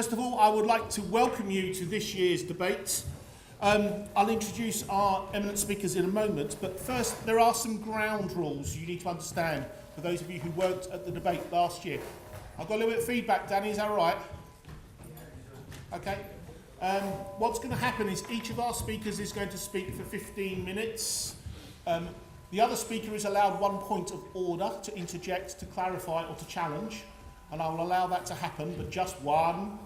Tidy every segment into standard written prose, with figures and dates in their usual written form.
First of all, I would like to welcome you to this year's debate. I'll introduce our eminent speakers in a moment, but first there are some ground rules you need to understand for those of you who weren't at the debate last year. I've got a little bit of feedback, Danny, is that all right? Okay. What's going to happen is each of our speakers is going to speak for 15 minutes. The other speaker is allowed 1 point of order to interject, to clarify or to challenge, and I will allow that to happen, but just one.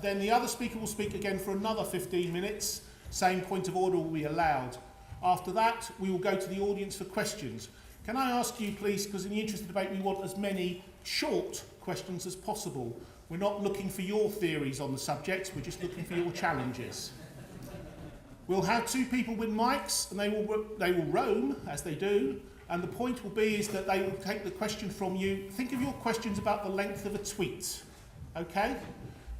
Then the other speaker will speak again for another 15 minutes. Same point of order will be allowed. After that, we will go to the audience for questions. Can I ask you, please, because in the interest of the debate, we want as many short questions as possible. We're not looking for your theories on the subject, we're just looking for your challenges. We'll have 2 people with mics, and they will roam, as they do, and the point will be is that they will take the question from you. Think of your questions about the length of a tweet, okay?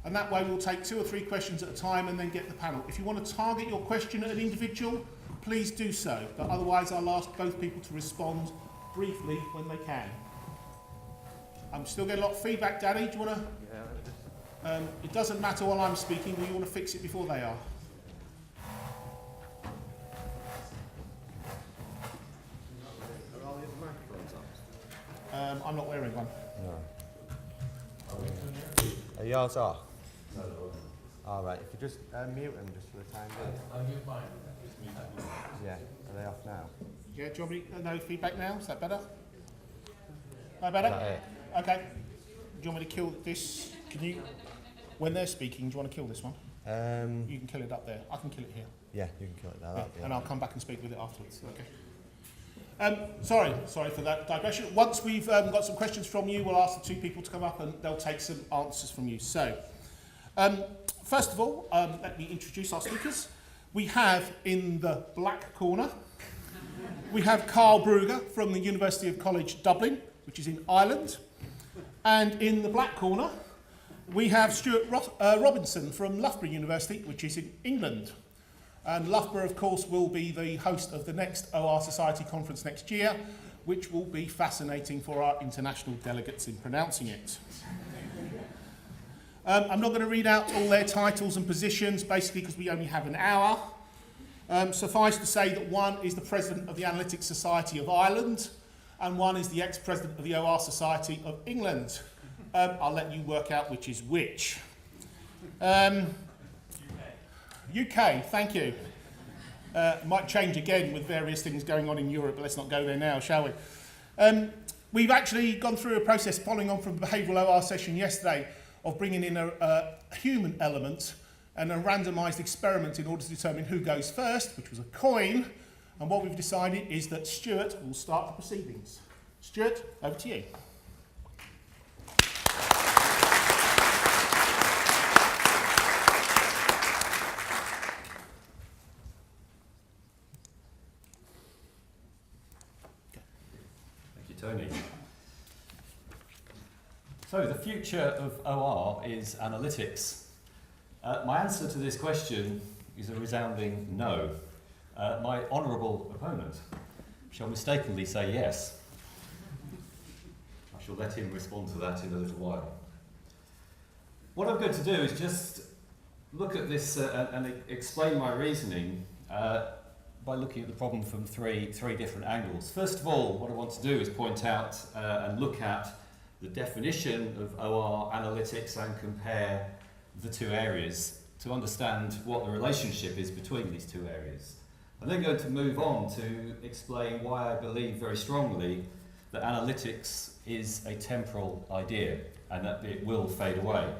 And that way we'll take 2 or 3 questions at a time and then get the panel. If you want to target your question at an individual, please do so, but otherwise I'll ask both people to respond briefly when they can. I'm still getting a lot of feedback, Danny. Do you want to? Yeah. It doesn't matter while I'm speaking. We want to fix it before they are. I'm not wearing one. No. Are yours off? No. All right. If you just mute them just for the time being. I'll mute mine. Yeah. Are they off now? Yeah. Do you want me to know feedback now? Is that better? No better? Is that it? Okay. Do you want me to kill this? Can you, when they're speaking, do you want to kill this one? You can kill it up there. I can kill it here. Yeah, you can kill it there. Yeah, and I'll come back and speak with it afterwards. Okay. Sorry for that digression. Once we've got some questions from you, we'll ask the 2 people to come up and they'll take some answers from you. So, first of all, let me introduce our speakers. We have in the black corner, we have Carl Brugger from the University of College Dublin, which is in Ireland. And in the black corner, we have Stuart Robinson from Loughborough University, which is in England. And Loughborough, of course, will be the host of the next OR Society conference next year, which will be fascinating for our international delegates in pronouncing it. I'm not going to read out all their titles and positions, basically because we only have an hour. Suffice to say that one is the President of the Analytics Society of Ireland, and one is the ex-President of the OR Society of England. I'll let you work out which is which. UK, thank you. Might change again with various things going on in Europe, but let's not go there now, shall we? We've actually gone through a process following on from the behavioural OR session yesterday of bringing in a human element and a randomised experiment in order to determine who goes first, which was a coin. And what we've decided is that Stuart will start the proceedings. Stuart, over to you. Tony. So the future of OR is analytics. My answer to this question is a resounding no. My honourable opponent shall mistakenly say yes. I shall let him respond to that in a little while. What I'm going to do is just look at this and explain my reasoning by looking at the problem from three different angles. First of all, what I want to do is point out and look at the definition of OR analytics and compare the 2 areas to understand what the relationship is between these 2 areas. I'm then going to move on to explain why I believe very strongly that analytics is a temporal idea and that it will fade away.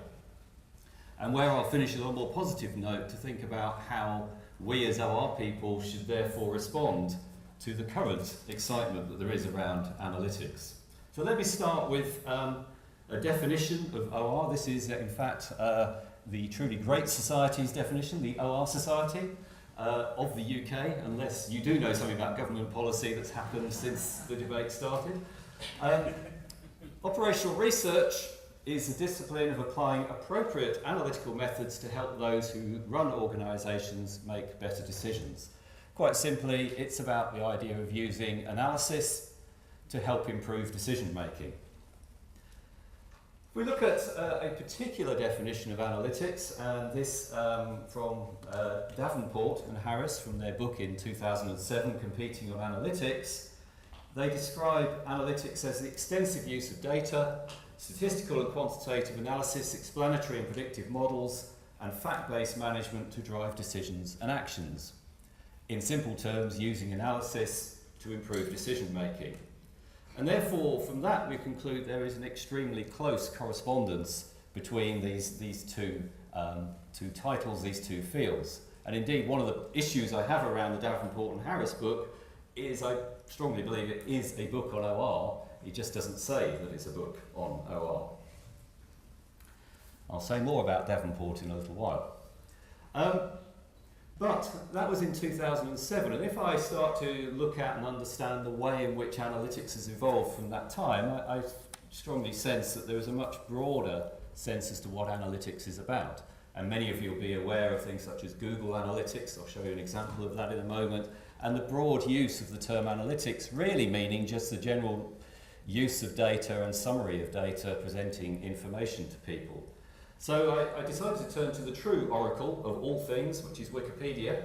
And where I'll finish on a more positive note to think about how we as OR people should therefore respond to the current excitement that there is around analytics. So let me start with a definition of OR. This is in fact the truly great society's definition, the OR Society of the UK, unless you do know something about government policy that's happened since the debate started. Operational research is a discipline of applying appropriate analytical methods to help those who run organisations make better decisions. Quite simply, it's about the idea of using analysis to help improve decision making. If we look at a particular definition of analytics, and this from Davenport and Harris from their book in 2007, Competing on Analytics, they describe analytics as the extensive use of data, statistical and quantitative analysis, explanatory and predictive models, and fact-based management to drive decisions and actions. In simple terms, using analysis to improve decision making. And therefore, from that, we conclude there is an extremely close correspondence between these two titles, these two fields. And indeed, one of the issues I have around the Davenport and Harris book is I strongly believe it is a book on OR. It just doesn't say that it's a book on OR. I'll say more about Davenport in a little while. But that was in 2007, and if I start to look at and understand the way in which analytics has evolved from that time, I strongly sense that there is a much broader sense as to what analytics is about. And many of you will be aware of things such as Google Analytics. I'll show you an example of that in a moment. And the broad use of the term analytics really meaning just the general use of data and summary of data presenting information to people. So I decided to turn to the true oracle of all things, which is Wikipedia,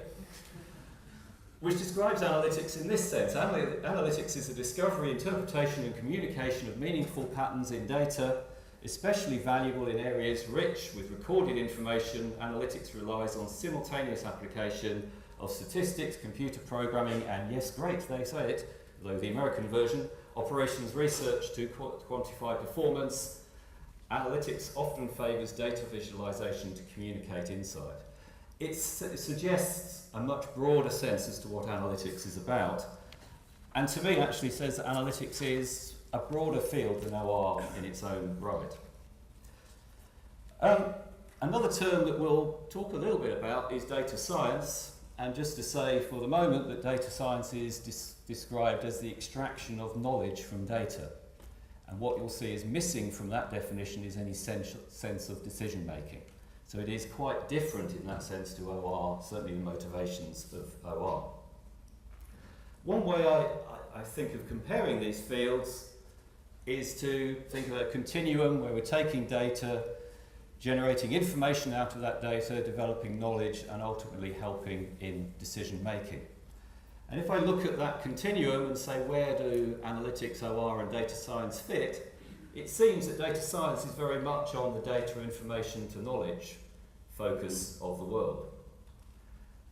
which describes analytics in this sense. Analytics is the discovery, interpretation and communication of meaningful patterns in data, especially valuable in areas rich with recorded information. Analytics relies on simultaneous application of statistics, computer programming, and yes, great, they say it, though the American version, operations research to quantify performance. Analytics often favours data visualization to communicate insight. It suggests a much broader sense as to what analytics is about, and to me actually says that analytics is a broader field than OR in its own right. Another term that we'll talk a little bit about is data science, and just to say for the moment that data science is described as the extraction of knowledge from data. And what you'll see is missing from that definition is any sense of decision making. So it is quite different in that sense to OR, certainly the motivations of OR. One way I think of comparing these fields is to think of a continuum where we're taking data, generating information out of that data, developing knowledge, and ultimately helping in decision making. And if I look at that continuum and say where do analytics, OR and data science fit, it seems that data science is very much on the data, information to knowledge focus of the world.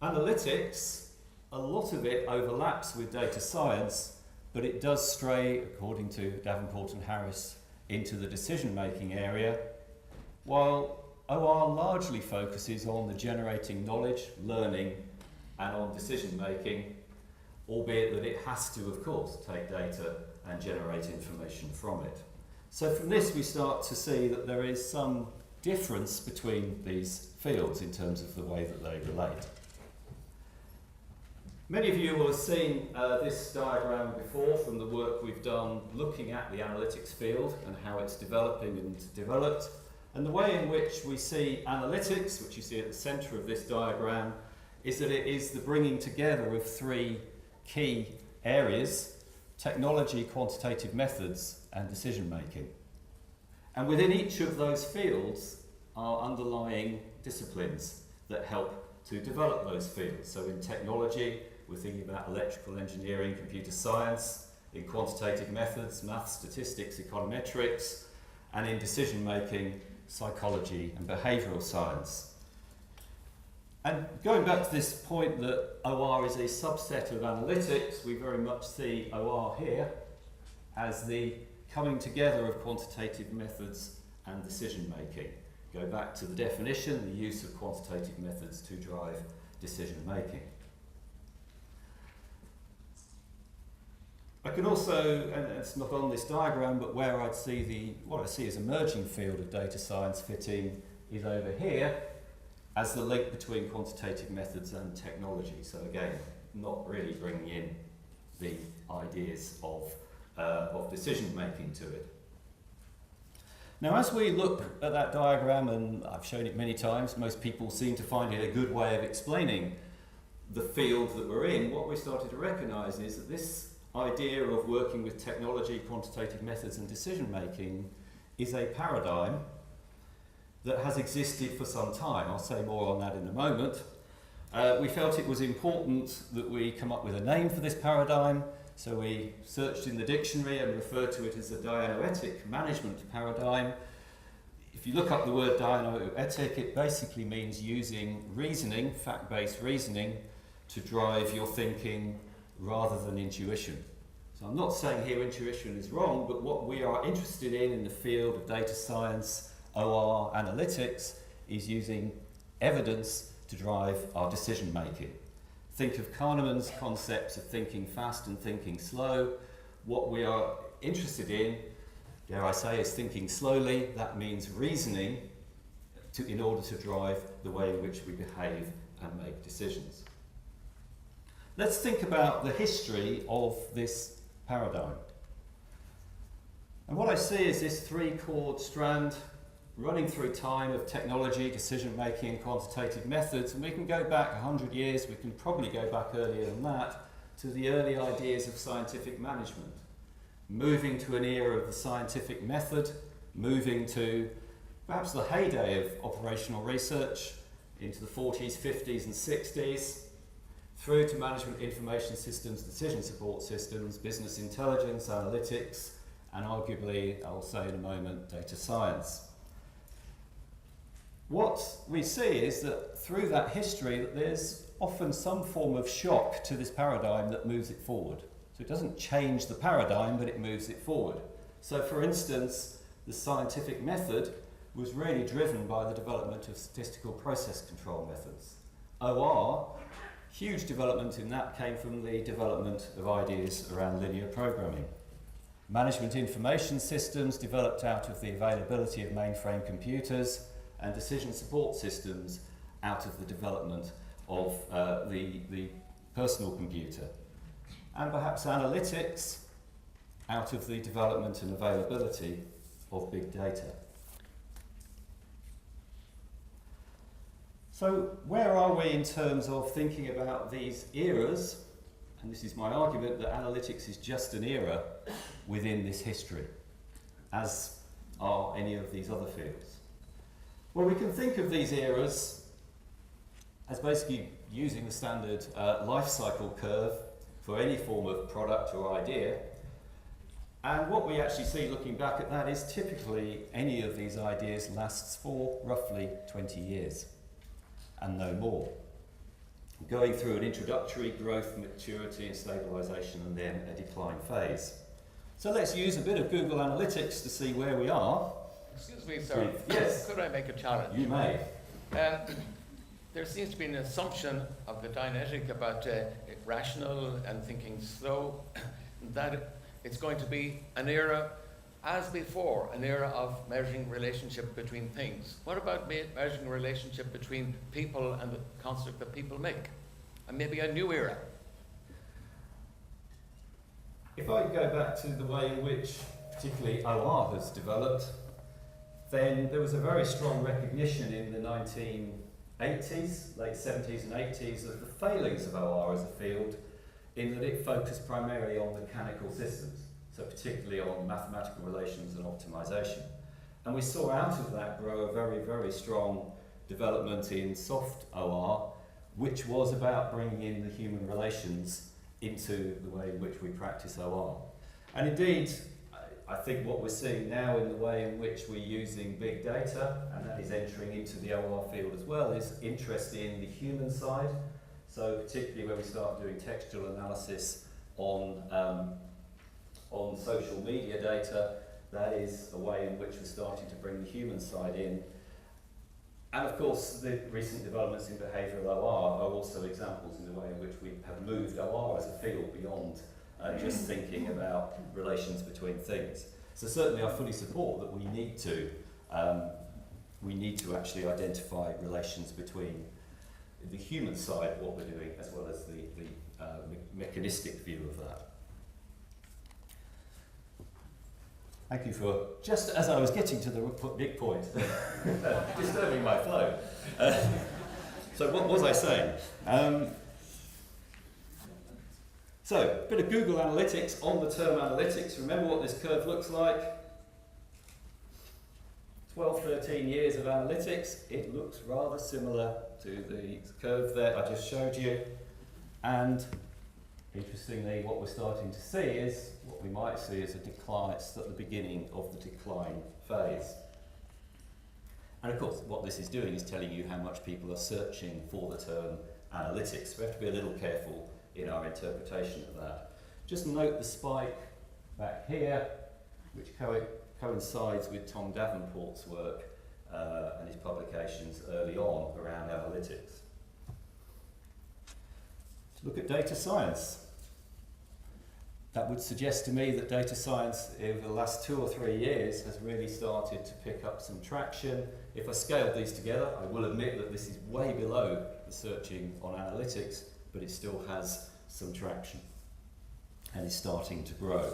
Analytics, a lot of it overlaps with data science, but it does stray, according to Davenport and Harris, into the decision-making area, while OR largely focuses on the generating knowledge, learning, and on decision-making, albeit that it has to, of course, take data and generate information from it. So from this we start to see that there is some difference between these fields in terms of the way that they relate. Many of you will have seen this diagram before from the work we've done looking at the analytics field and how it's developing and developed. And the way in which we see analytics, which you see at the centre of this diagram, is that it is the bringing together of three key areas: technology, quantitative methods, and decision making. And within each of those fields are underlying disciplines that help to develop those fields. So in technology, we're thinking about electrical engineering, computer science. In quantitative methods, maths, statistics, econometrics. And in decision making, psychology and behavioural science. And going back to this point that OR is a subset of analytics, we very much see OR here as the coming together of quantitative methods and decision making. Go back to the definition, the use of quantitative methods to drive decision making. I can also, and it's not on this diagram, but where I'd see what I see as emerging field of data science fitting is over here as the link between quantitative methods and technology. So again, not really bringing in the ideas of decision making to it. Now, as we look at that diagram, and I've shown it many times, most people seem to find it a good way of explaining the field that we're in. What we started to recognise is that this idea of working with technology, quantitative methods and decision making is a paradigm that has existed for some time. I'll say more on that in a moment. We felt it was important that we come up with a name for this paradigm, so we searched in the dictionary and referred to it as the dianoetic management paradigm. If you look up the word dianoetic, it basically means using reasoning, fact-based reasoning, to drive your thinking rather than intuition. So I'm not saying here intuition is wrong, but what we are interested in the field of data science, OR, analytics, is using evidence to drive our decision making. Think of Kahneman's concepts of thinking fast and thinking slow. What we are interested in, dare I say, is thinking slowly. That means reasoning in order to drive the way in which we behave and make decisions. Let's think about the history of this paradigm. And what I see is this three-chord strand running through time of technology, decision-making and quantitative methods, and we can go back 100 years, we can probably go back earlier than that, to the early ideas of scientific management. Moving to an era of the scientific method, moving to perhaps the heyday of operational research into the 40s, 50s and 60s, through to management information systems, decision support systems, business intelligence, analytics, and arguably, I'll say in a moment, data science. What we see is that through that history, there's often some form of shock to this paradigm that moves it forward. So it doesn't change the paradigm, but it moves it forward. So for instance, the scientific method was really driven by the development of statistical process control methods. OR, huge development in that came from the development of ideas around linear programming. Management information systems developed out of the availability of mainframe computers, and decision support systems out of the development of the personal computer. And perhaps analytics out of the development and availability of big data. So where are we in terms of thinking about these eras? And this is my argument that analytics is just an era within this history, as are any of these other fields. Well, we can think of these eras as basically using the standard life cycle curve for any form of product or idea. And what we actually see looking back at that is typically any of these ideas lasts for roughly 20 years and no more. Going through an introductory growth, maturity and stabilisation and then a decline phase. So let's use a bit of Google Analytics to see where we are. Excuse me, sir. Yes. Could I make a challenge? You may. There seems to be an assumption of the Dianetic about rational and thinking slow, that it's going to be an era as before, an era of measuring relationship between things. What about measuring relationship between people and the construct that people make? And maybe a new era. If I go back to the way in which particularly OR has developed, then there was a very strong recognition in the 1980s, late 70s and 80s, of the failings of OR as a field, in that it focused primarily on mechanical systems, so particularly on mathematical relations and optimization. And we saw out of that grow a very, very strong development in soft OR, which was about bringing in the human relations into the way in which we practice OR. And indeed, I think what we're seeing now in the way in which we're using big data, and that is entering into the OR field as well, is interest in the human side. So particularly when we start doing textual analysis on social media data, that is a way in which we're starting to bring the human side in. And of course, the recent developments in behavioural OR are also examples in the way in which we have moved OR as a field beyond just thinking about relations between things. So certainly I fully support that we need to actually identify relations between the human side of what we're doing as well as the mechanistic view of that. Thank you for, just as I was getting to the big point, disturbing my flow. So what was I saying? So, a bit of Google Analytics on the term analytics. Remember what this curve looks like? 12, 13 years of analytics, it looks rather similar to the curve that I just showed you. And interestingly, what we're starting to see is what we might see as a decline. It's at the beginning of the decline phase. And of course, what this is doing is telling you how much people are searching for the term analytics. We have to be a little careful in our interpretation of that. Just note the spike back here, which coincides with Tom Davenport's work and his publications early on around analytics. To look at data science. That would suggest to me that data science over the last 2 or 3 years has really started to pick up some traction. If I scaled these together, I will admit that this is way below the searching on analytics, but it still has some traction and is starting to grow,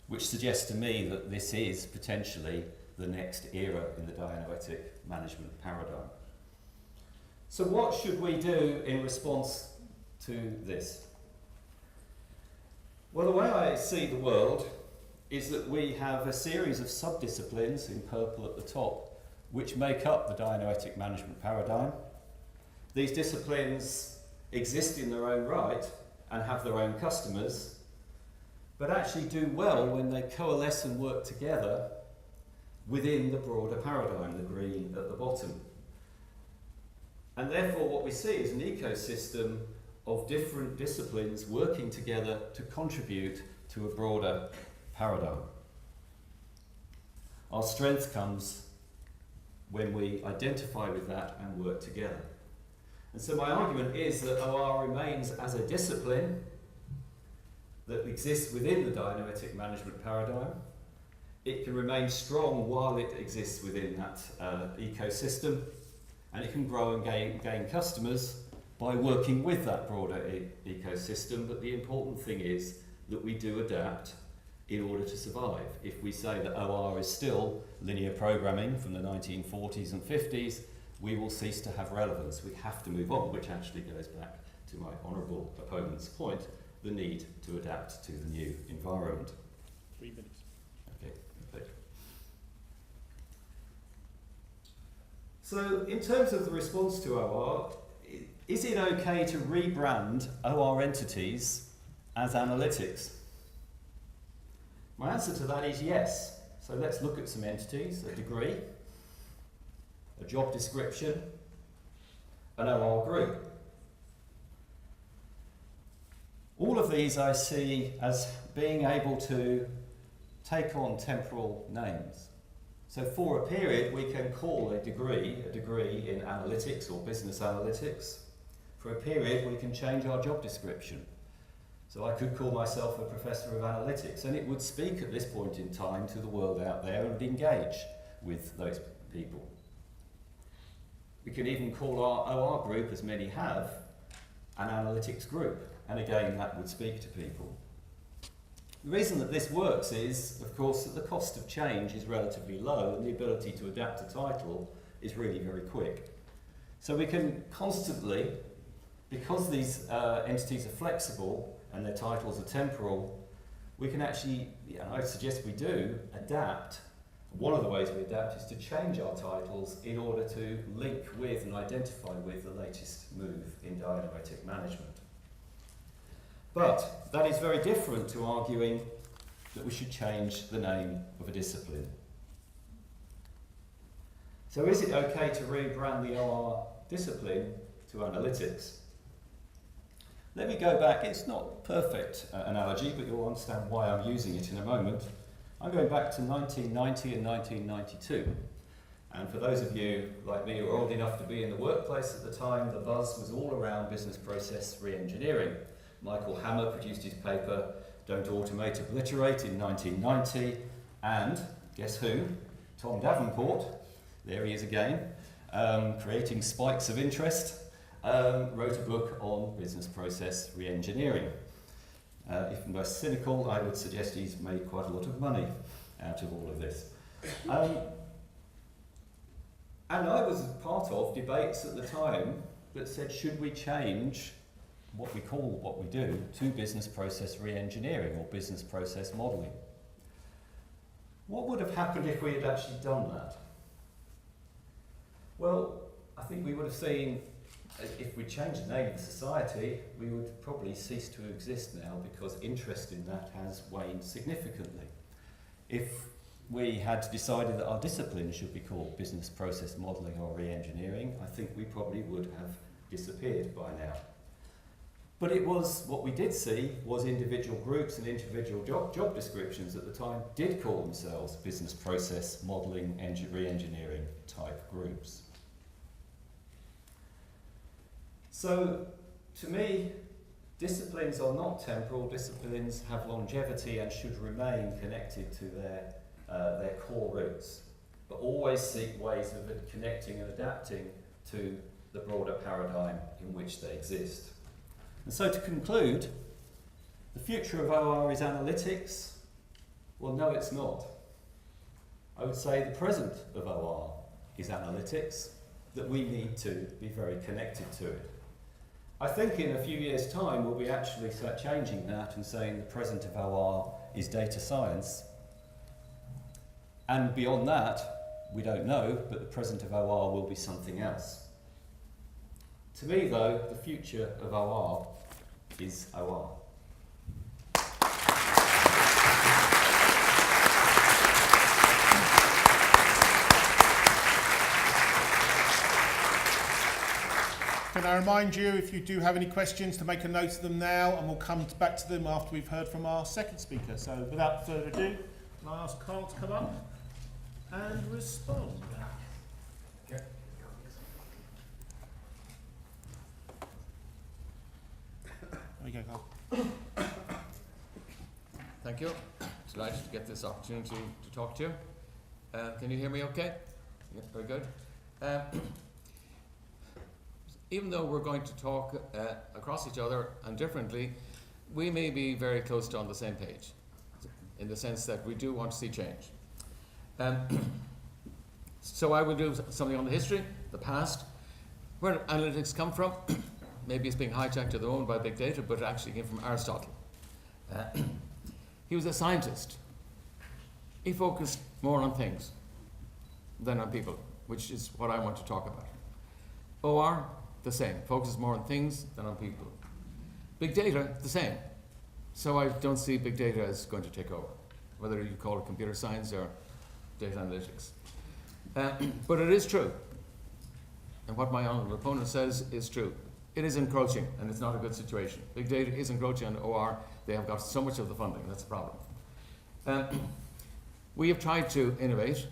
which suggests to me that this is potentially the next era in the dianoetic management paradigm. So what should we do in response to this? Well, the way I see the world is that we have a series of sub-disciplines in purple at the top which make up the dianoetic management paradigm. These disciplines exist in their own right and have their own customers, but actually do well when they coalesce and work together within the broader paradigm, the green at the bottom. And therefore what we see is an ecosystem of different disciplines working together to contribute to a broader paradigm. Our strength comes when we identify with that and work together. And so my argument is that OR remains as a discipline that exists within the dianoetic management paradigm. It can remain strong while it exists within that ecosystem, and it can grow and gain customers by working with that broader ecosystem. But the important thing is that we do adapt in order to survive. If we say that OR is still linear programming from the 1940s and 50s, we will cease to have relevance. We have to move on, which actually goes back to my honourable opponent's point, the need to adapt to the new environment. 3 minutes. Okay, perfect. So in terms of the response to OR, is it okay to rebrand OR entities as analytics? My answer to that is yes. So let's look at some entities: a degree, a job description, an OR group. All of these I see as being able to take on temporal names. So for a period we can call a degree in analytics or business analytics. For a period we can change our job description. So I could call myself a professor of analytics, and it would speak at this point in time to the world out there and engage with those people. We can even call our OR group, as many have, an analytics group, and again that would speak to people. The reason that this works is, of course, that the cost of change is relatively low and the ability to adapt a title is really very quick. So we can constantly, because these entities are flexible and their titles are temporal, we can actually, I suggest we do, adapt. One of the ways we adapt is to change our titles in order to link with and identify with the latest move in dianoetic management. But that is very different to arguing that we should change the name of a discipline. So is it okay to rebrand the OR discipline to analytics? Let me go back. It's not a perfect analogy, but you'll understand why I'm using it in a moment. I'm going back to 1990 and 1992. And for those of you like me who are old enough to be in the workplace at the time, the buzz was all around business process re-engineering. Michael Hammer produced his paper, Don't Automate, Obliterate, in 1990. And guess who? Tom Davenport, there he is again, creating spikes of interest, wrote a book on business process re-engineering. If most cynical, I would suggest he's made quite a lot of money out of all of this. And I was part of debates at the time that said, should we change what we call what we do to business process re-engineering or business process modelling? What would have happened if we had actually done that? Well, I think we would have seen, if we changed the name of the society, we would probably cease to exist now because interest in that has waned significantly. If we had decided that our discipline should be called business process modelling or re-engineering, I think we probably would have disappeared by now. But it was, what we did see was individual groups and individual job descriptions at the time did call themselves business process modelling re-engineering type groups. So, to me, disciplines are not temporal. Disciplines have longevity and should remain connected to their core roots, but always seek ways of connecting and adapting to the broader paradigm in which they exist. And so to conclude, the future of OR is analytics? Well, no, it's not. I would say the present of OR is analytics, that we need to be very connected to it. I think in a few years' time we'll be actually changing that and saying the present of OR is data science. And beyond that, we don't know, but the present of OR will be something else. To me, though, the future of OR is OR. Can I remind you, if you do have any questions, to make a note of them now, and we'll come back to them after we've heard from our second speaker. So without further ado, can I ask Carl to come up and respond? Okay. There you go, Carl. Thank you. Delighted to get this opportunity to talk to you. Can you hear me okay? Yeah, very good. Even though we're going to talk across each other and differently, we may be very close to on the same page, in the sense that we do want to see change. So I will do something on the history, the past, where analytics come from. Maybe it's being hijacked at the moment by big data, but it actually came from Aristotle. He was a scientist. He focused more on things than on people, which is what I want to talk about. OR, the same, focuses more on things than on people. Big data, the same. So I don't see big data as going to take over, whether you call it computer science or data analytics. But it is true, and what my honourable opponent says is true. It is encroaching, and it's not a good situation. Big data is encroaching on OR. They have got so much of the funding, that's the problem. We have tried to innovate.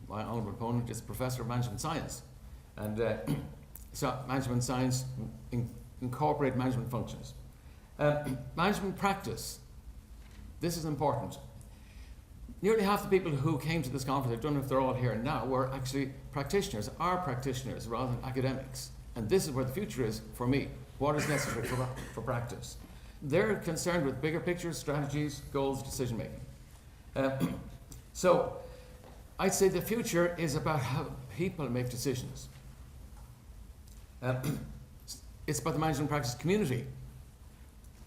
My honourable opponent is Professor of Management Science, and so management science incorporate management functions. Management practice, this is important. Nearly half the people who came to this conference, I don't know if they're all here now, were actually practitioners, are practitioners rather than academics. And this is where the future is for me. What is necessary for practice? They're concerned with bigger pictures, strategies, goals, decision making. So I'd say the future is about how people make decisions. It's about the management practice community.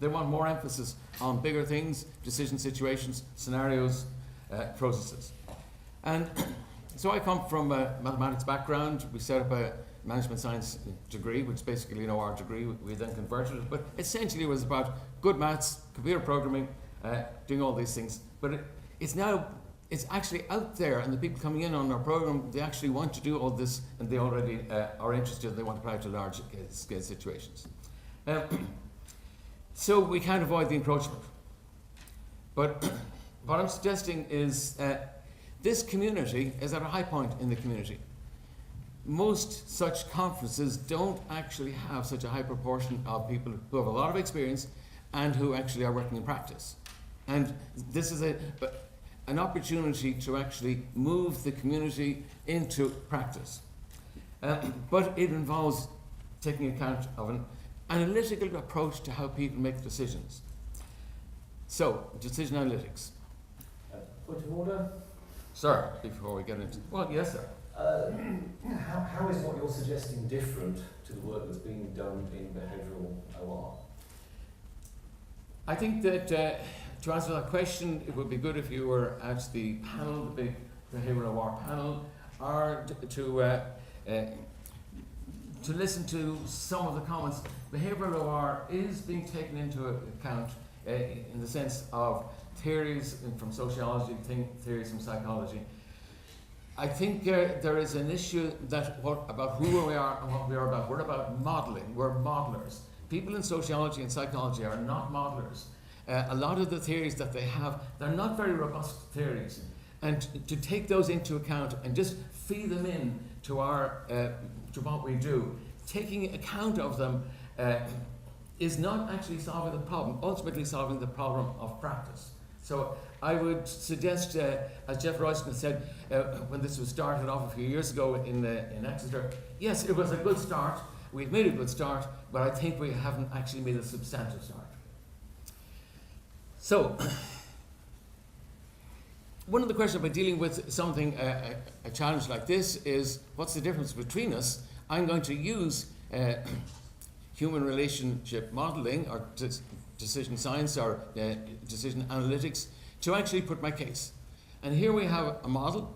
They want more emphasis on bigger things, decision situations, scenarios, processes. And so I come from a mathematics background. We set up a management science degree, which is basically an OR degree. We then converted it, but essentially it was about good maths, computer programming, doing all these things. But it's actually out there, and the people coming in on our program, they actually want to do all this, and they already are interested. They want to apply to large scale situations. So we can't avoid the encroachment. But what I'm suggesting is this community is at a high point in the community. Most such conferences don't actually have such a high proportion of people who have a lot of experience and who actually are working in practice. And this is an opportunity to actually move the community into practice. But it involves taking account of an analytical approach to how people make decisions. So, decision analytics. Point of order? Sir, before we get into... Well, yes, sir. How is what you're suggesting different to the work that's being done in behavioural OR? I think that to answer that question, it would be good if you were at the panel, the big behavioural OR panel, or to to listen to some of the comments. Behavioural OR is being taken into account in the sense of theories from sociology, theories from psychology. I think there is an issue about who we are and what we are about. We're about modelling. We're modelers. People in sociology and psychology are not modelers. A lot of the theories that they have, they're not very robust theories. And to take those into account and just feed them in to our to what we do, taking account of them is not actually solving the problem, ultimately solving the problem of practice. So I would suggest, as Jeff Royston said when this was started off a few years ago in Exeter, yes, it was a good start. We've made a good start, but I think we haven't actually made a substantive start. So, one of the questions by dealing with something, a challenge like this, is what's the difference between us? I'm going to use human relationship modelling or decision science or decision analytics to actually put my case. And here we have a model.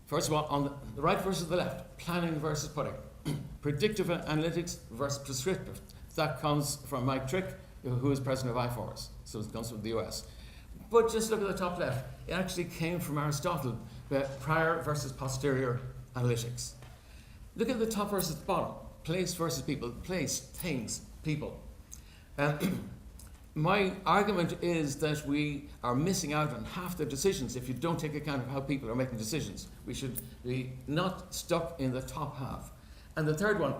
First of all, on the right versus the left, planning versus pudding. Predictive analytics versus prescriptive. That comes from Mike Trick, who is president of IFORS, so it comes from the US. But just look at the top left. It actually came from Aristotle, prior versus posterior analytics. Look at the top versus the bottom. Place versus people. Place, things, people. My argument is that we are missing out on half the decisions if you don't take account of how people are making decisions. We should be not stuck in the top half. And the third one,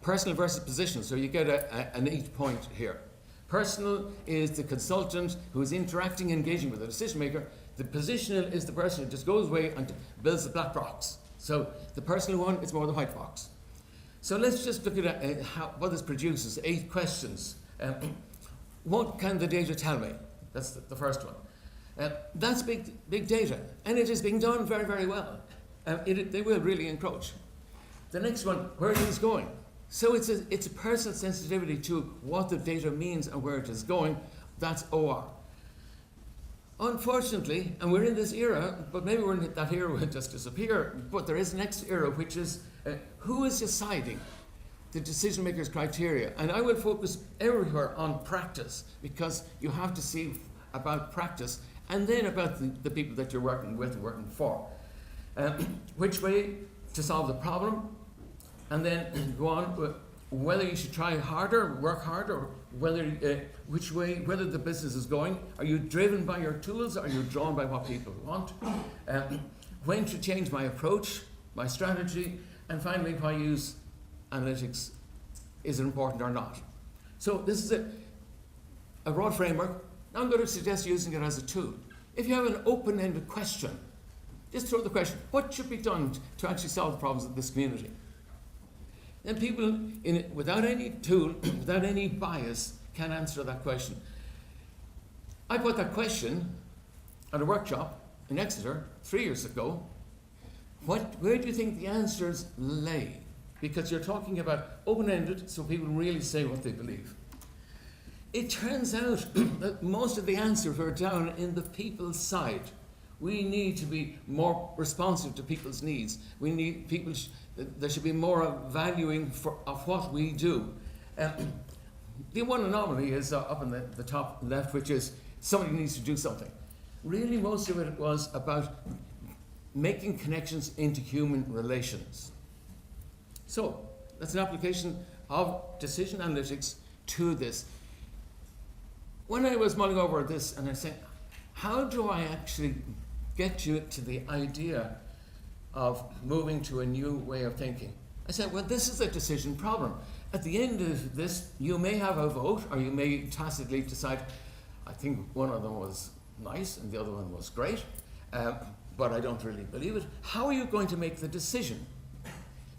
personal versus position. So you get a neat point here. Personal is the consultant who is interacting, engaging with the decision maker. The positional is the person who just goes away and builds the black box. So the personal one is more the white box. So let's just look at what this produces. 8 questions. What can the data tell me? That's the first one. That's big data, and it is being done very, very well. They will really encroach. The next one, where it is going. So it's a personal sensitivity to what the data means and where it is going. That's OR. Unfortunately, and we're in this era, but maybe we're in that era will just disappear, but there is a next era, which is who is deciding the decision maker's criteria? And I will focus everywhere on practice, because you have to see about practice and then about the people that you're working with and working for. Which way to solve the problem, and then go on with whether you should try harder, work harder, whether which way, whether the business is going. Are you driven by your tools? Are you drawn by what people want? When to change my approach, my strategy, and finally, if I use analytics, is it important or not? So this is a broad framework. Now I'm going to suggest using it as a tool. If you have an open-ended question, just throw the question, what should be done to actually solve the problems of this community? Then people, without any tool, without any bias, can answer that question. I put that question at a workshop in Exeter 3 years ago. Where do you think the answers lay? Because you're talking about open-ended, so people really say what they believe. It turns out that most of the answers are down in the people's side. We need to be more responsive to people's needs. We need people. There should be more valuing of what we do. The one anomaly is up in the top left, which is somebody needs to do something. Really, most of it was about making connections into human relations. So that's an application of decision analytics to this. When I was mulling over this, and I said, how do I actually get you to the idea of moving to a new way of thinking? I said, well, this is a decision problem. At the end of this, you may have a vote, or you may tacitly decide, I think one of them was nice and the other one was great, but I don't really believe it. How are you going to make the decision?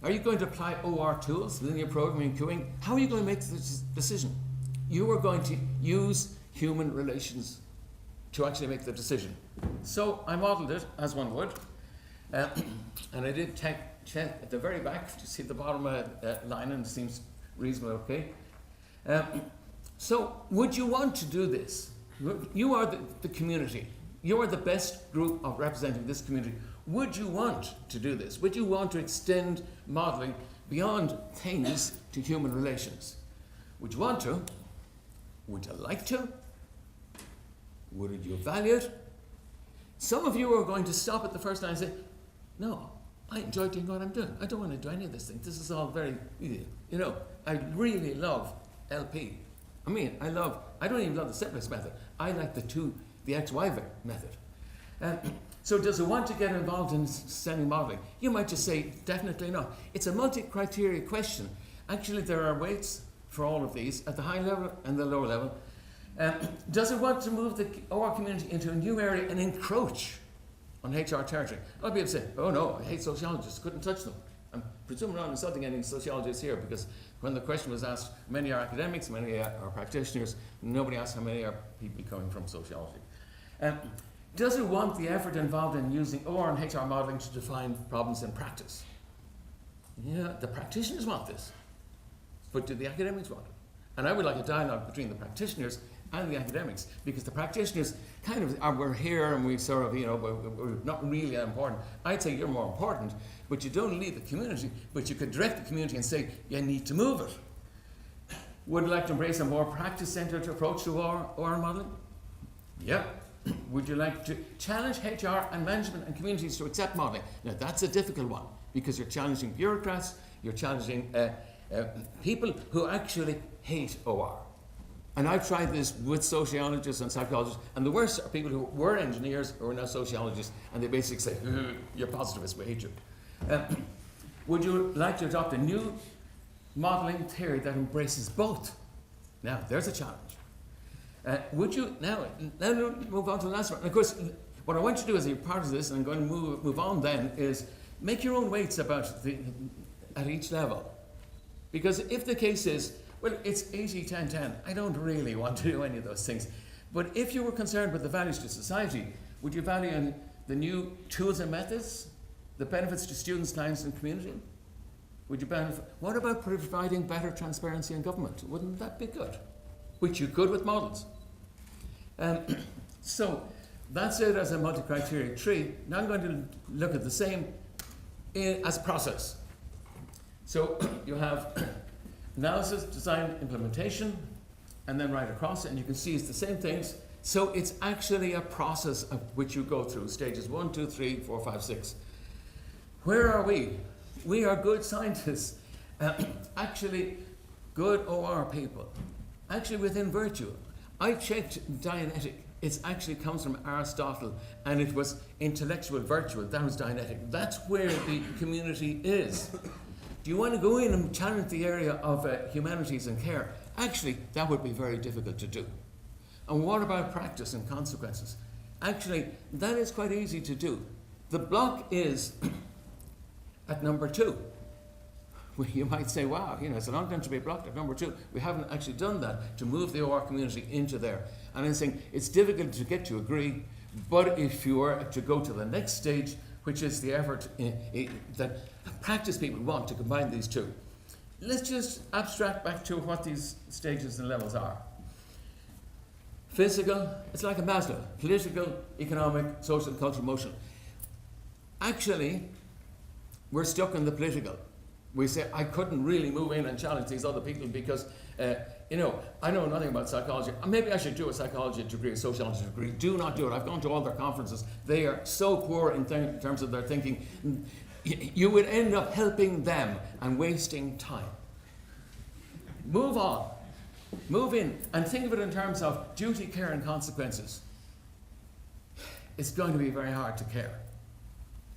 Are you going to apply OR tools, linear programming, queuing? How are you going to make the decision? You are going to use human relations to actually make the decision. So I modeled it as one would, and I did check at the very back to see the bottom line, and it seems reasonably okay. So would you want to do this? You are the community. You are the best group of representing this community. Would you want to do this? Would you want to extend modeling beyond things to human relations. Would you want to? Would you like to? Would you value it? Some of you are going to stop at the first line and say, no, I enjoy doing what I'm doing. I don't want to do any of this thing. This is all very, I really love LP. I don't even love the simplest method. I like the XY method. So does it want to get involved in sending modelling? You might just say, definitely not. It's a multi-criteria question. Actually, there are weights for all of these at the high level and the lower level. Does it want to move the OR community into a new area and encroach on HR territory? I'll be able to say, oh no, I hate sociologists, couldn't touch them. I'm presuming I'm insulting any sociologists here, because when the question was asked, many are academics, many are practitioners, nobody asked how many are people coming from sociology. Does it want the effort involved in using OR and HR modelling to define problems in practice? Yeah, the practitioners want this, but do the academics want it? And I would like a dialogue between the practitioners and the academics, because the practitioners kind of we're here and we sort of, we're not really that important. I'd say you're more important, but you don't lead the community, but you could direct the community and say, you need to move it. Would you like to embrace a more practice-centered approach to OR modelling? Yeah. Would you like to challenge HR and management and communities to accept modelling? Now that's a difficult one, because you're challenging bureaucrats, you're challenging people who actually hate OR. And I've tried this with sociologists and psychologists, and the worst are people who were engineers who are now sociologists, and they basically say, you're positivists, we hate you. Would you like to adopt a new modelling theory that embraces both? Now, there's a challenge. Would you, now move on to the last one. And of course, what I want you to do as a part of this, and I'm going to move on then, is make your own weights at each level. Because if the case is, well, it's 80-10-10, I don't really want to do any of those things. But if you were concerned with the values to society, would you value the new tools and methods, the benefits to students, clients, and community? Would you benefit? What about providing better transparency in government? Wouldn't that be good? Which you could with models. So that's it as a multi-criteria tree. Now I'm going to look at the same as process. So you have analysis, design, implementation, and then right across it, and you can see it's the same things. So it's actually a process of which you go through stages 1, 2, 3, 4, 5, 6. Where are we? We are good scientists, actually good OR people, actually within virtue. I checked Dianetic. It actually comes from Aristotle, and it was intellectual virtue. That was Dianetic. That's where the community is. Do you want to go in and challenge the area of humanities and care? Actually, that would be very difficult to do. And what about practice and consequences? Actually, that is quite easy to do. The block is at number 2. Well, you might say, wow, it's a long time to be blocked at number 2. We haven't actually done that to move the OR community into there. And I'm saying it's difficult to get to agree, but if you were to go to the next stage, which is the effort that practice people want to combine these two. Let's just abstract back to what these stages and levels are. Physical, it's like a Maslow. Political, economic, social, cultural, emotional. Actually, we're stuck in the political. We say, I couldn't really move in and challenge these other people because, I know nothing about psychology. Maybe I should do a psychology degree, a sociology degree. Do not do it. I've gone to all their conferences. They are so poor in terms of their thinking. You would end up helping them and wasting time. Move on. Move in and think of it in terms of duty, care, and consequences. It's going to be very hard to care.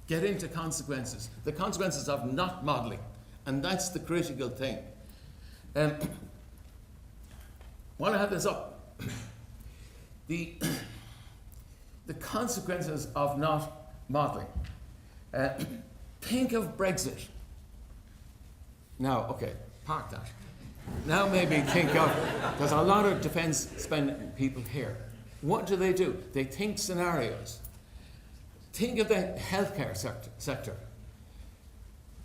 Get into consequences. The consequences of not modelling. And that's the critical thing. While I have this up, the consequences of not modelling. Think of Brexit. Now, okay, park that. Now maybe think of, there's a lot of defence spending people here. What do? They think scenarios. Think of the healthcare sector.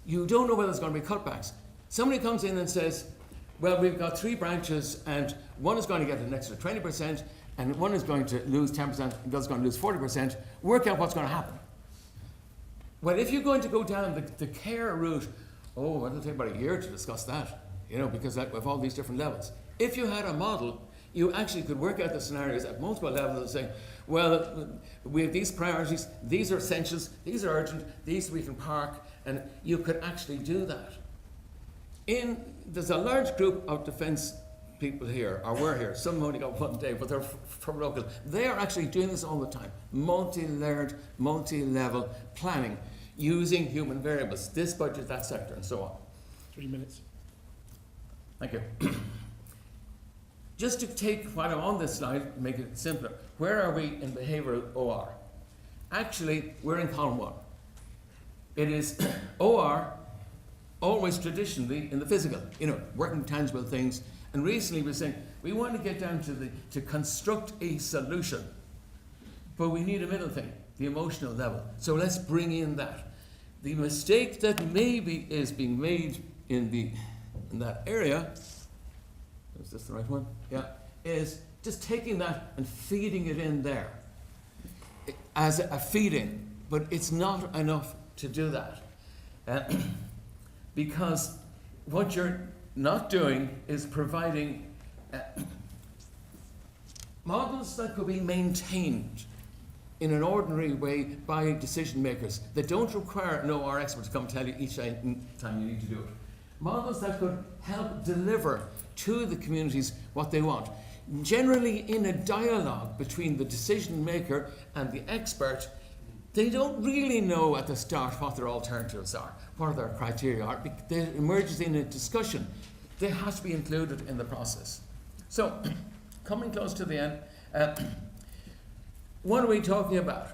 You don't know whether there's going to be cutbacks. Somebody comes in and says, well, we've got 3 branches and one is going to get an extra 20% and one is going to lose 10% and the other's going to lose 40%. Work out what's going to happen. Well, if you're going to go down the care route Oh, it'll take about a year to discuss that, you know, because of all these different levels. If you had a model, you actually could work out the scenarios at multiple levels and say, well, we have these priorities, these are essentials, these are urgent, these we can park, and you could actually do that. There's a large group of defence people here, or were here, some only got one day, but they're from local. They are actually doing this all the time. Multi-layered, multi-level planning, using human variables, this budget, that sector, and so on. 3 minutes. Thank you. Just to take, while I'm on this slide, make it simpler, where are we in behavioural OR? Actually, we're in column 1. It is OR, always traditionally in the physical, you know, working tangible things. And recently we're saying, we want to get down to construct a solution, but we need a middle thing, the emotional level. So let's bring in that. The mistake that maybe is being made in that area, is this the right one? Yeah, is just taking that and feeding it in there as a feed-in, but it's not enough to do that. Because what you're not doing is providing models that could be maintained in an ordinary way by decision makers that don't require an OR expert to come tell you each time you need to do it. Models that could help deliver to the communities what they want. Generally in a dialogue between the decision maker and the expert, they don't really know at the start what their alternatives are, what their criteria are. It emerges in a discussion. They have to be included in the process. So, coming close to the end, what are we talking about?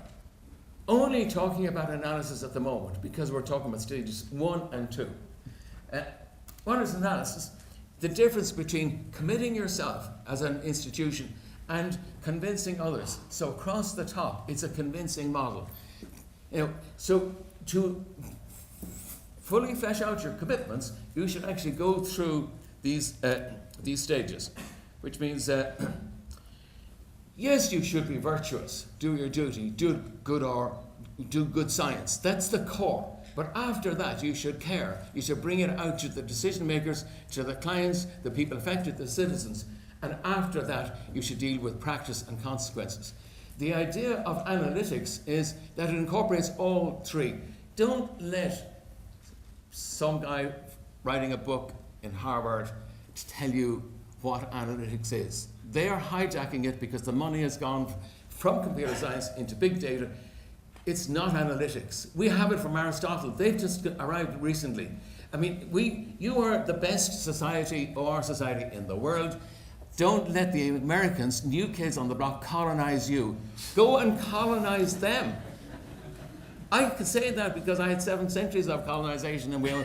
Only talking about analysis at the moment, because we're talking about stages 1 and 2. What is analysis? The difference between committing yourself as an institution and convincing others. So across the top, it's a convincing model. You know, so to fully flesh out your commitments, you should actually go through these stages, which means yes, you should be virtuous, do your duty, do good science. That's the core. But after that, you should care. You should bring it out to the decision makers, to the clients, the people affected, the citizens. And after that, you should deal with practice and consequences. The idea of analytics is that it incorporates all three. Don't let some guy writing a book in Harvard to tell you what analytics is. They are hijacking it because the money has gone from computer science into big data. It's not analytics. We have it from Aristotle. They've just arrived recently. I mean, you are the best society, OR society in the world. Don't let the Americans, new kids on the block, colonize you. Go and colonize them. I can say that because I had 7 centuries of colonization, and and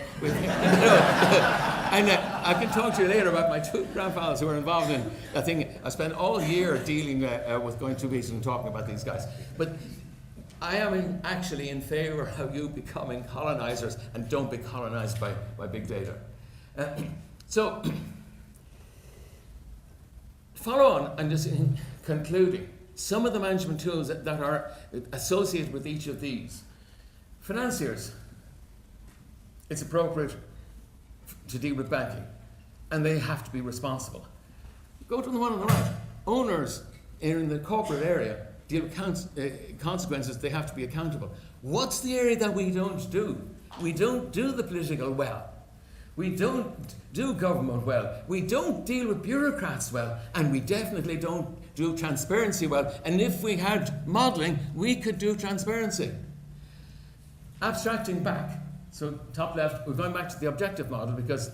I can talk to you later about my 2 grandfathers who were involved in a thing. I spent all year dealing with going to meetings and talking about these guys. But I am actually in favour of you becoming colonizers, and don't be colonized by big data. So, follow on, and just in concluding, some of the management tools that are associated with each of these. Financiers, it's appropriate to deal with banking, and they have to be responsible. Go to the one on the right. Owners in the corporate area deal with consequences, they have to be accountable. What's the area that we don't do? We don't do the political well. We don't do government well. We don't deal with bureaucrats well. And we definitely don't do transparency well. And if we had modelling, we could do transparency. Abstracting back. So top left, we're going back to the objective model because,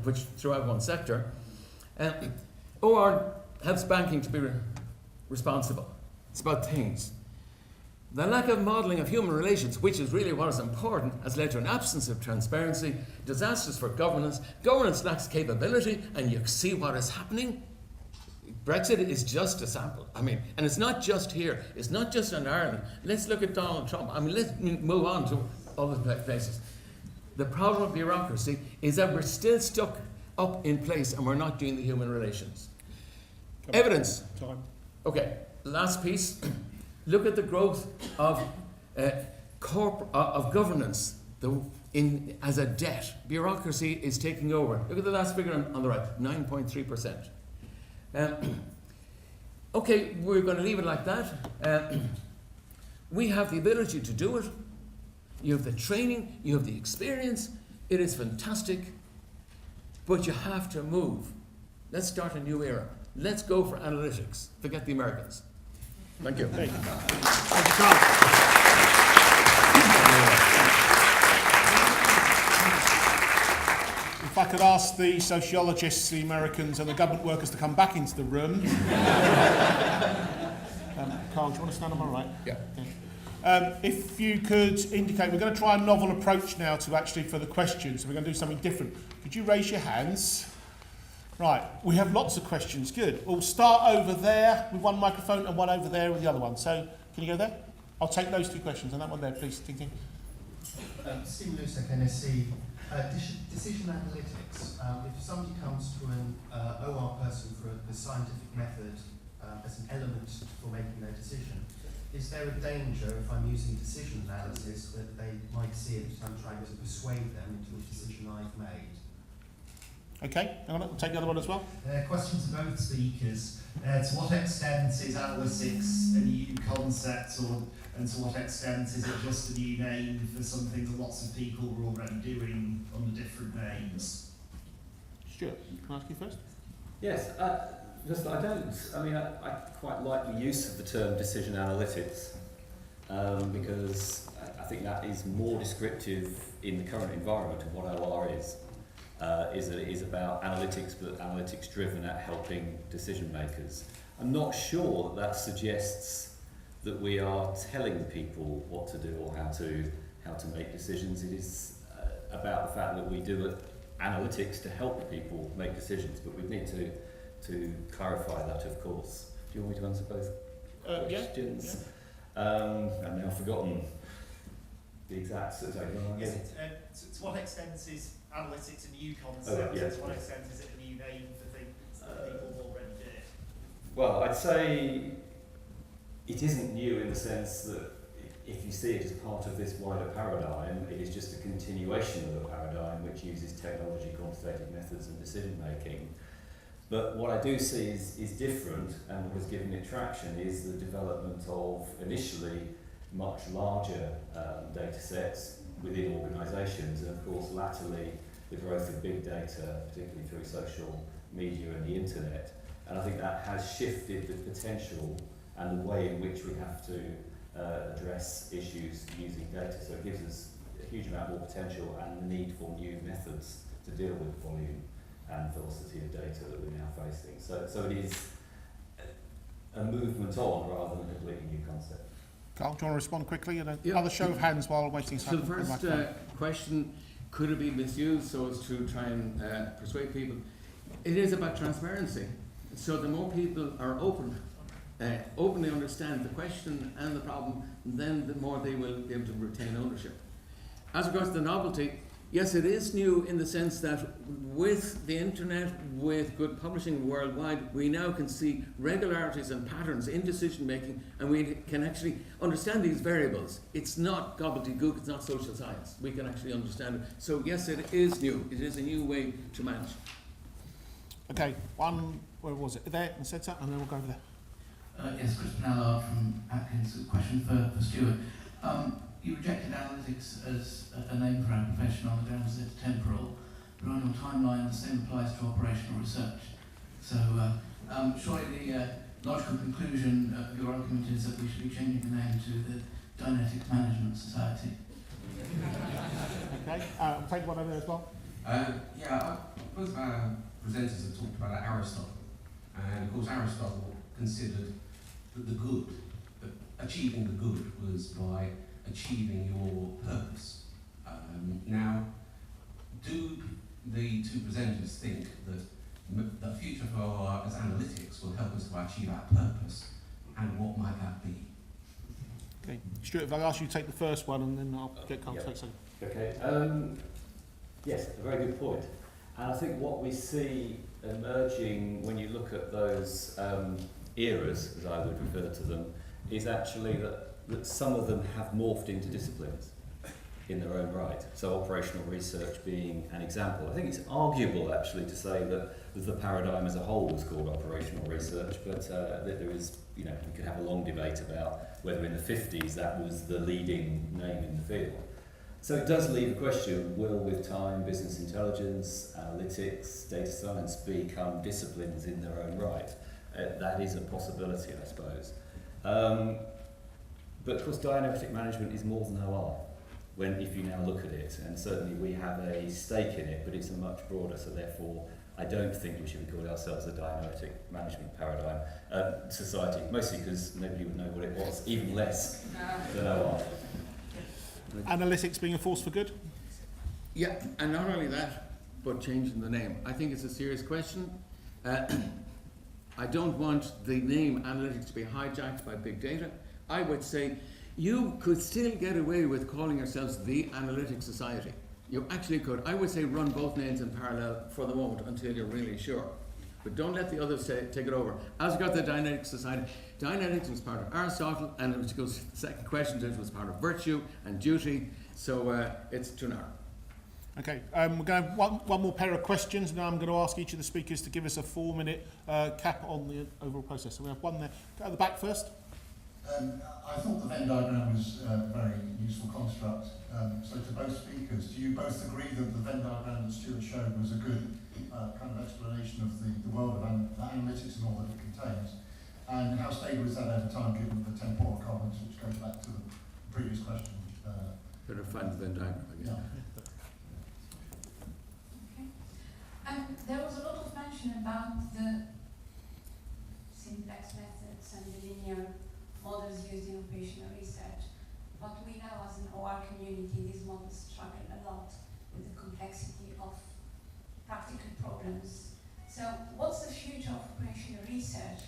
which throughout one sector. OR helps banking to be responsible. It's about things. The lack of modelling of human relations, which is really what is important, has led to an absence of transparency, disasters for governance. Governance lacks capability, and you see what is happening. Brexit is just a sample. And it's not just here. It's not just in Ireland. Let's look at Donald Trump. Let's move on to other places. The problem of bureaucracy is that we're still stuck up in place, and we're not doing the human relations. Evidence. Time. Okay. Last piece, look at the growth of governance as a debt. Bureaucracy is taking over. Look at the last figure on the right, 9.3%. Okay, we're going to leave it like that. We have the ability to do it. You have the training, you have the experience. It is fantastic, but you have to move. Let's start a new era. Let's go for analytics. Forget the Americans. Thank you. Thank you, Carl. If I could ask the sociologists, the Americans and the government workers to come back into the room. Carl, do you want to stand on my right? Yeah. If you could indicate, we're going to try a novel approach now to actually for the questions. So we're going to do something different. Could you raise your hands? Right, we have lots of questions. Good. We'll start over there with one microphone and one over there with the other one. So can you go there? I'll take those two questions and that one there, please. Ting, ting. Stephen Lusek, NSC. Decision analytics. If somebody comes to an OR person for the scientific method as an element for making their decision, is there a danger if I'm using decision analysis that they might see it as I'm trying to persuade them into a decision I've made? Okay, hang on, we'll take the other one as well. Question to both speakers. To what extent is analytics a new concept, and to what extent is it just a new name for something that lots of people were already doing under different names? Stuart, can I ask you first? Yes, I quite like the use of the term decision analytics because I think that is more descriptive in the current environment of what OR is that it is about analytics, but analytics driven at helping decision makers. I'm not sure that suggests that we are telling people what to do or how to make decisions. It is about the fact that we do analytics to help people make decisions, but we need to clarify that, of course. Do you want me to answer both questions? Yeah. I've now forgotten the exact sort of To what extent is analytics a new concept? To what extent is it a new name for things that people already did? Well, I'd say it isn't new in the sense that if you see it as part of this wider paradigm, it is just a continuation of the paradigm which uses technology, quantitative methods and decision making. But what I do see is different, and what has given it traction is the development of initially much larger data sets within organisations, and of course latterly the growth of big data, particularly through social media and the internet. And I think that has shifted the potential and the way in which we have to address issues using data. So it gives us a huge amount more potential and the need for new methods to deal with volume and velocity of data that we're now facing. So it is a movement on rather than a completely new concept. Carl, do you want to respond quickly? And another show of hands while waiting. So the first question, could it be misused so as to try and persuade people? It is about transparency. So the more people are openly understand the question and the problem, then the more they will be able to retain ownership. As regards to the novelty, yes, it is new in the sense that with the internet, with good publishing worldwide, we now can see regularities and patterns in decision making, and we can actually understand these variables. It's not gobbledygook, it's not social science. We can actually understand it. So yes, it is new. It is a new way to manage. Okay, where was it? There, and said that, and then we'll go over there. Yes, Chris Pinellard from Atkins. A question for Stuart. You rejected analytics as a name for our profession on the grounds that it's temporal, but on your timeline the same applies to operational research. So surely the logical conclusion of your argument is that we should be changing the name to the Dynetics Management Society. Okay, I'll take one over there as well. Both of our presenters have talked about Aristotle, and of course Aristotle considered that the good, achieving the good was by achieving your purpose. Now, do the two presenters think that the future for OR as analytics will help us to achieve our purpose, and what might that be? Okay, Stuart, if I ask you to take the first one, and then I'll get Carl to take second. Okay. Yes, a very good point. And I think what we see emerging when you look at those eras, as I would refer to them, is actually that some of them have morphed into disciplines. in their own right. So operational research being an example. I think it's arguable actually to say that the paradigm as a whole was called operational research, but that there is, you know, we could have a long debate about whether in the 50s that was the leading name in the field. So it does leave a question, will with time business intelligence, analytics, data science become disciplines in their own right? That is a possibility, I suppose. But of course diagnostic management is more than OR, if you now look at it, and certainly we have a stake in it, but it's a much broader, so therefore I don't think we should be calling ourselves a diagnostic management paradigm society, mostly because nobody would know what it was, even less than OR. Analytics being a force for good? Yeah, and not only that, but changing the name. I think it's a serious question. I don't want the name analytics to be hijacked by big data. I would say you could still get away with calling yourselves the Analytics Society. You actually could. I would say run both names in parallel for the moment until you're really sure. But don't let the others take it over. As we've got the Dianetics Society, Dianetics was part of Aristotle, and it goes to the second question, it was part of virtue and duty, so it's too narrow. Okay, we're going to have one more pair of questions, and now I'm going to ask each of the speakers to give us a 4-minute cap on the overall process. So we have one there. Go at the back first. I thought the Venn diagram was a very useful construct. So to both speakers, do you both agree that the Venn diagram that Stuart showed was a good kind of explanation of the world of analytics and all that it contains? And how stable is that over time, given the temporal comments, which goes back to the previous question? Better find the Venn diagram, I guess. Yeah. There was a lot of mention about the simplex methods and the linear models used in operational research, but we know as an OR community these models struggle a lot with the complexity of practical problems. So what's the future of operational research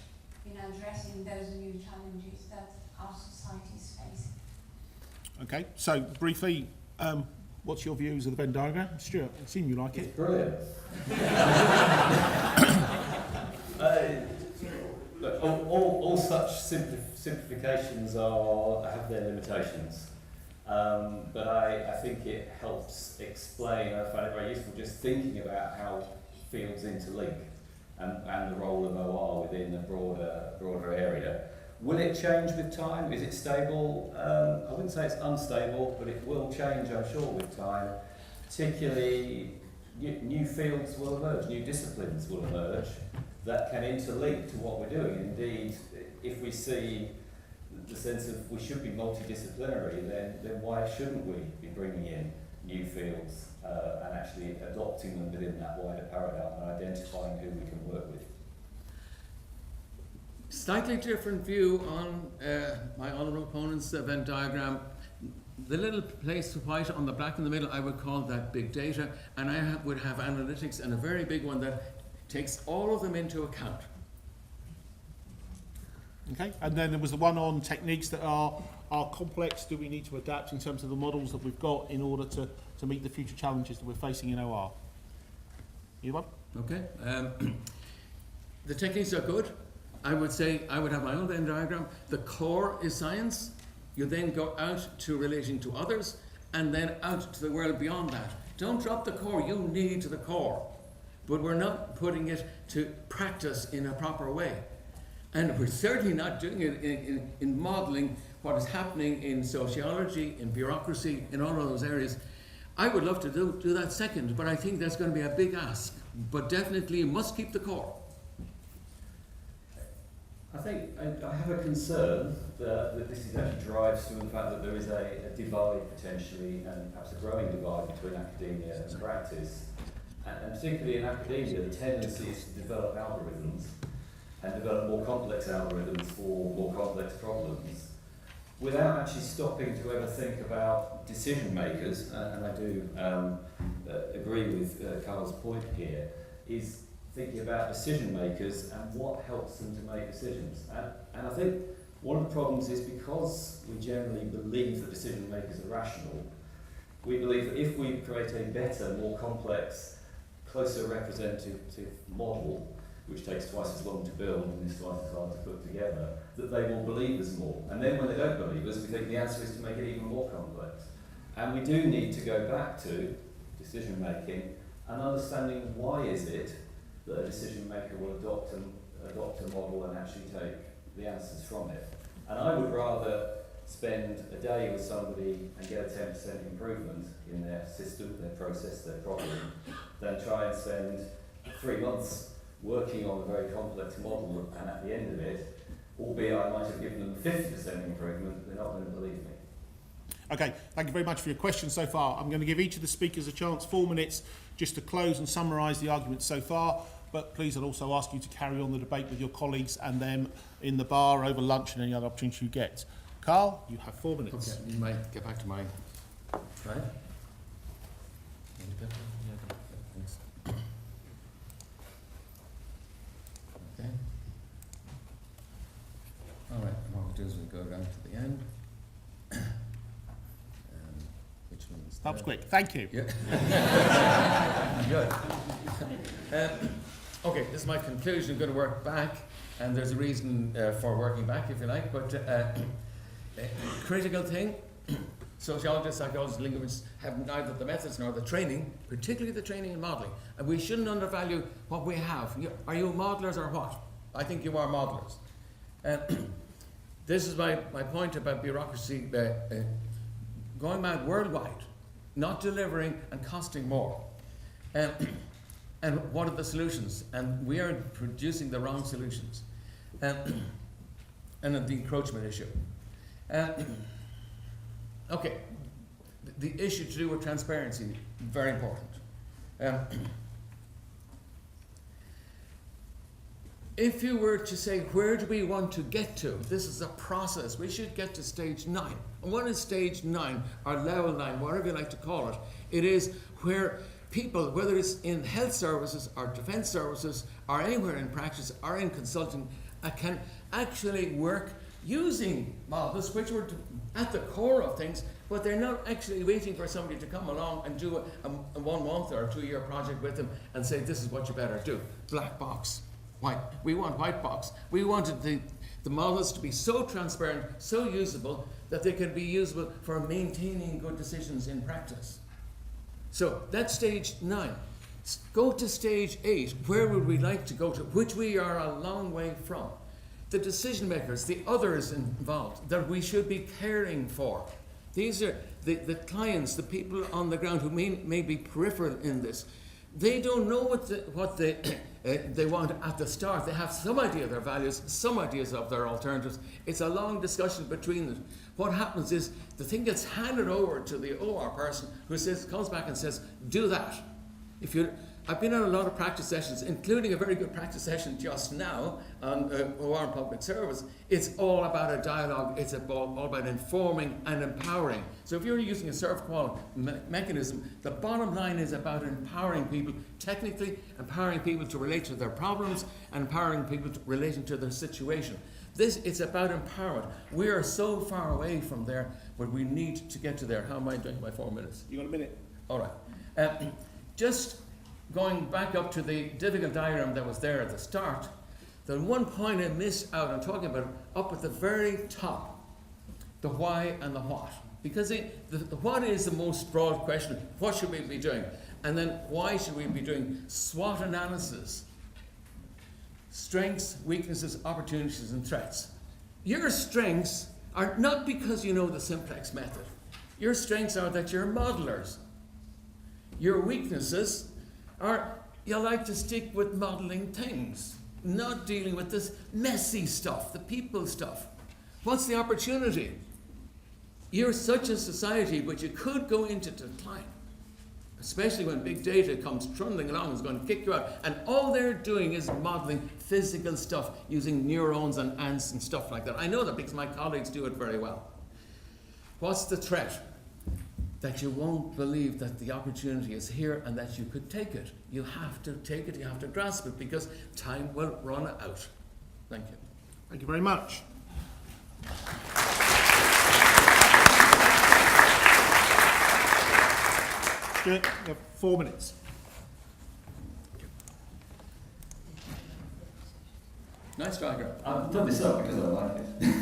in addressing those new challenges that our society is facing? Okay, so briefly, what's your views of the Venn diagram? Stuart, I assume you like it. It's brilliant. Look, all such simplifications have their limitations, but I think it helps explain. I find it very useful just thinking about how fields interlink and the role of OR within a broader area. Will it change with time? Is it stable? I wouldn't say it's unstable, but it will change, I'm sure, with time. Particularly, new fields will emerge, new disciplines will emerge that can interlink to what we're doing. Indeed, if we see the sense of we should be multidisciplinary, then why shouldn't we be bringing in new fields and actually adopting them within that wider paradigm and identifying who we can work with? Slightly different view on my honourable opponent's Venn diagram. The little place white on the black in the middle, I would call that big data, and I would have analytics and a very big one that takes all of them into account. Okay, and then there was the one on techniques that are complex. Do we need to adapt in terms of the models that we've got in order to meet the future challenges that we're facing in OR? You one? Okay. The techniques are good. I would say I would have my own Venn diagram. The core is science. You then go out to relating to others, and then out to the world beyond that. Don't drop the core. You need the core. But we're not putting it to practice in a proper way. And we're certainly not doing it in modelling what is happening in sociology, in bureaucracy, in all of those areas. I would love to do that second, but I think that's going to be a big ask. But definitely you must keep the core. I think I have a concern that this is actually drives from the fact that there is a divide potentially, and perhaps a growing divide between academia and practice. And particularly in academia, the tendency is to develop algorithms and develop more complex algorithms for more complex problems without actually stopping to ever think about decision makers. And I do agree with Carl's point here, is thinking about decision makers and what helps them to make decisions. And I think one of the problems is because we generally believe that decision makers are rational, we believe that if we create a better, more complex, closer representative model, which takes twice as long to build and is twice as hard to put together, that they will believe us more. And then when they don't believe us, we think the answer is to make it even more complex. And we do need to go back to decision making and understanding why is it that a decision maker will adopt a model and actually take the answers from it. And I would rather spend a day with somebody and get a 10% improvement in their system, their process, their problem, than try and spend 3 months working on a very complex model, and at the end of it, albeit I might have given them 50% improvement, they're not going to believe me. Okay, thank you very much for your questions so far. I'm going to give each of the speakers a chance, 4 minutes, just to close and summarise the arguments so far. But please, I'll also ask you to carry on the debate with your colleagues and them in the bar, over lunch, and any other opportunity you get. Carl, you have 4 minutes. Okay, you might get back to mine. Right? Okay. All right, what we'll do is we'll go down to the end. Which one's That was quick. Thank you. Yeah. Good. Okay, this is my conclusion. I'm going to work back, and there's a reason for working back, if you like, but critical thing, sociologists, psychologists, linguists have neither the methods nor the training, particularly the training and modelling, and we shouldn't undervalue what we have. Are you modelers or what? I think you are modelers. This is my point about bureaucracy going mad worldwide, not delivering and costing more. And what are the solutions? And we are producing the wrong solutions. And the encroachment issue. Okay, the issue to do with transparency, very important. If you were to say, where do we want to get to? This is a process. We should get to stage 9. And what is stage 9, or level 9, whatever you like to call it? It is where people, whether it's in health services or defence services or anywhere in practice or in consulting, can actually work using models which were at the core of things, but they're not actually waiting for somebody to come along and do a 1 month or a 2-year project with them and say, this is what you better do. Black box. White. We want white box. We wanted the models to be so transparent, so usable, that they can be usable for maintaining good decisions in practice. So that's stage 9. Go to stage 8. Where would we like to go to? Which we are a long way from. The decision makers, the others involved, that we should be caring for. These are the clients, the people on the ground who may be peripheral in this. They don't know what they want at the start. They have some idea of their values, some ideas of their alternatives. It's a long discussion between them. What happens is the thing gets handed over to the OR person who comes back and says, do that. I've been on a lot of practice sessions, including a very good practice session just now on OR public service. It's all about a dialogue. It's all about informing and empowering. So if you're using a serve-qual mechanism, the bottom line is about empowering people, technically empowering people to relate to their problems and empowering people to relating to their situation. It's about empowerment. We are so far away from there, but we need to get to there. How am I doing by 4 minutes? You got a minute? All right. Just going back up to the difficult diagram that was there at the start, the one point I missed out, I'm talking about up at the very top, the why and the what. Because the what is the most broad question, what should we be doing? And then why should we be doing SWOT analysis? Strengths, weaknesses, opportunities, and threats. Your strengths are not because you know the simplex method. Your strengths are that you're modelers. Your weaknesses are you like to stick with modeling things, not dealing with this messy stuff, the people stuff. What's the opportunity? You're such a society, but you could go into decline, especially when big data comes trundling along and is going to kick you out. And all they're doing is modeling physical stuff using neurons and ants and stuff like that. I know that because my colleagues do it very well. What's the threat? That you won't believe that the opportunity is here and that you could take it. You have to take it, you have to grasp it, because time will run out. Thank you. Thank you very much. Good. You have 4 minutes. Nice diagram. I've done this up because I like it.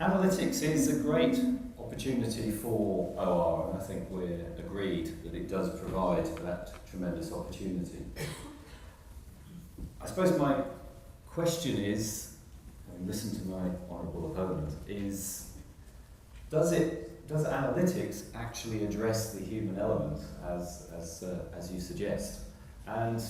Analytics is a great opportunity for OR, and I think we're agreed that it does provide that tremendous opportunity. I suppose my question is, having listened to my honourable opponent, is does analytics actually address the human element as you suggest? And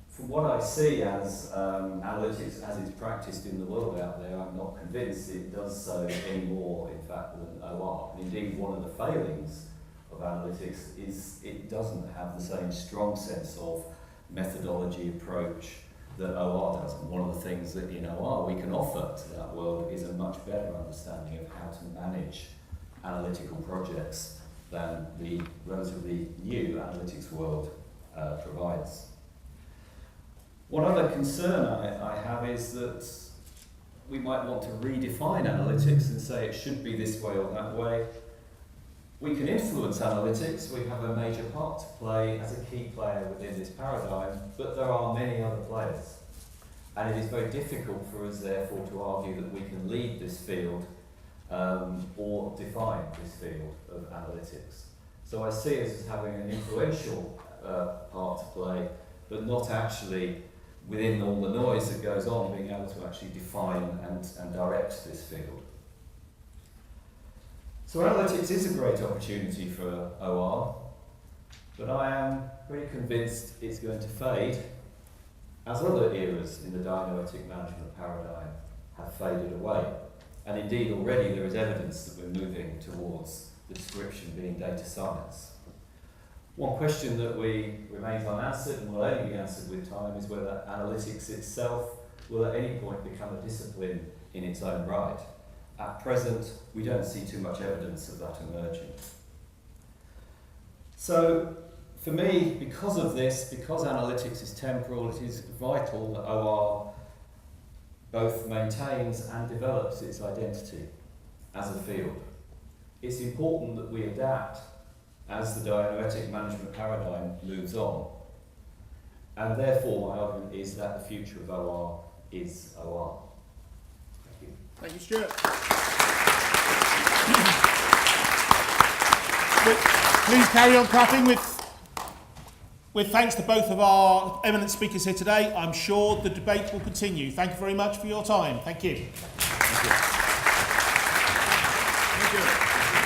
from what I see as analytics as it's practiced in the world out there, I'm not convinced it does so any more, in fact, than OR. And indeed, one of the failings of analytics is it doesn't have the same strong sense of methodology approach that OR does. And one of the things that in OR we can offer to that world is a much better understanding of how to manage analytical projects than the relatively new analytics world provides. One other concern I have is that we might want to redefine analytics and say it should be this way or that way. We can influence analytics, we have a major part to play as a key player within this paradigm, but there are many other players. And it is very difficult for us, therefore, to argue that we can lead this field or define this field of analytics. So I see us as having an influential part to play, but not actually, within all the noise that goes on, being able to actually define and direct this field. So analytics is a great opportunity for OR, but I am pretty convinced it's going to fade, as other eras in the dianoetic management paradigm have faded away. And indeed already there is evidence that we're moving towards the description being data science. One question that remains unanswered and will only be answered with time is whether analytics itself will at any point become a discipline in its own right. At present, we don't see too much evidence of that emerging. So, for me, because of this, because analytics is temporal, it is vital that OR both maintains and develops its identity as a field. It's important that we adapt as the dianoetic management paradigm moves on. And therefore, my argument is that the future of OR is OR. Thank you. Thank you, Stuart. Please carry on clapping with thanks to both of our eminent speakers here today. I'm sure the debate will continue. Thank you very much for your time. Thank you. Thank you.